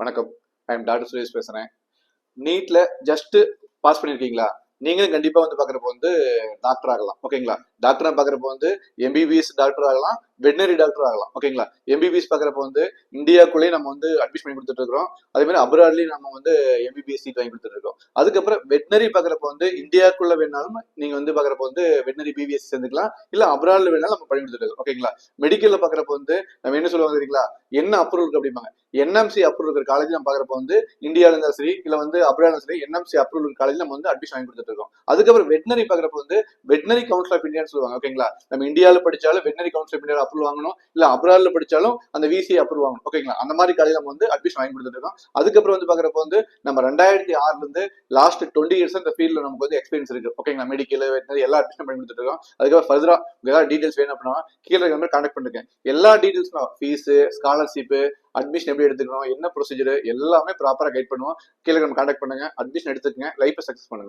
வணக்கம். I am doctor Suresh பேசுறேன். நீட்ல just pass பண்ணிருக்கீங்களா? நீங்களும் கண்டிப்பா பாக்குறப்ப டாக்டர் ஆகலாம். ஓகேங்களா? டாக்டரா பாக்குறப்ப எம்பிபிஎஸ் டாக்டர் ஆகலாம், வெட்டினரி டாக்டர் ஆகலாம். ஓகேங்களா? எம்பிபிஎஸ் பாக்குறப்ப இந்தியாக்குள்ளேயே நம்ம அட்மிஷன் பண்ணி கொடுத்துட்டு இருக்கிறோம். அதே மாதிரி அப்ராட்லயும் நம்ம எம்பிபிஎஸ் சீட் வாங்கி கொடுத்துட்டு இருக்கோம். அதுக்கப்புறம் வெட்டினரி பாக்குறப்ப இந்தியாக்குள்ள வேணாலும் நீங்க பாக்குறப்ப வெட்டினரி பிபிஎஸ் சேர்ந்துக்கலாம், இல்ல அப்ராட்ல வேணாலும் நம்ம பண்ணி கொடுத்துட்டு இருக்கோம். ஓகேங்களா? மெடிக்கல்ல பாக்குறப்ப நம்ம என்ன சொல்லுவாங்க தெரியுங்களா? என்ன அப்ரூவல் இருக்கு அப்படிம்பாங்க. என்எம்சி அப்ரூவல் இருக்கிற காலேஜ் நம்ம பாக்குறப்ப இந்தியால இருந்தாலும் சரி, இல்ல அப்ராட்ல சரி, என்எம்சி அப்ரூவல் காலேஜ் நம்ம அட்மிஷன் வாங்கி கொடுத்துட்டு இருக்கோம். அதுக்கப்புறம் வெட்டினரி பாக்குறப்ப வெட்டினரி கவுன்சில் ஆஃப் இந்தியான்னு சொல்லுவாங்க. ஓகேங்களா? நம்ம இந்தியாவில படிச்சாலும் veterinary council of India approval வாங்கணும், இல்ல அப்ராட்ல படிச்சாலும் அந்த விசி அப்ரூவல் வாங்கணும். ஓகேங்களா? அந்த மாதிரி காலேஜ் நம்ம அட்மிஷன் வாங்கி கொடுத்துட்டு இருக்கோம். அதுக்கப்புறம் பாக்குறப்ப நம்ம 2006 இருந்து லாஸ்ட் 20 இயர்ஸ் இந்த ஃபீல்ட்ல நமக்கு எக்ஸ்பீரியன்ஸ் இருக்கு. ஓகேங்களா? மெடிக்கல், வெட்டினரி எல்லா அட்மிஷன் பண்ணி கொடுத்துட்டு இருக்கோம். அதுக்கப்புறம் ஃபர்தரா ஏதாவது டீடைல்ஸ் வேணும் அப்படின்னா கீழே இருக்கிற கான்டாக்ட் பண்ணிருக்கேன். எல்லா டீடைல்ஸும் ஃபீஸ், ஸ்காலர்ஷிப், அட்மிஷன் எப்படி எடுத்துக்கணும், என்ன ப்ரொசீஜர் எல்லாமே ப்ராப்பரா கைட் பண்ணுவோம். கீழே நம்ம கான்டாக்ட் பண்ணுங்க, அட்மிஷன் எடுத்துக்கங்க, லைஃப் சக்சஸ் பண்ணுங்க.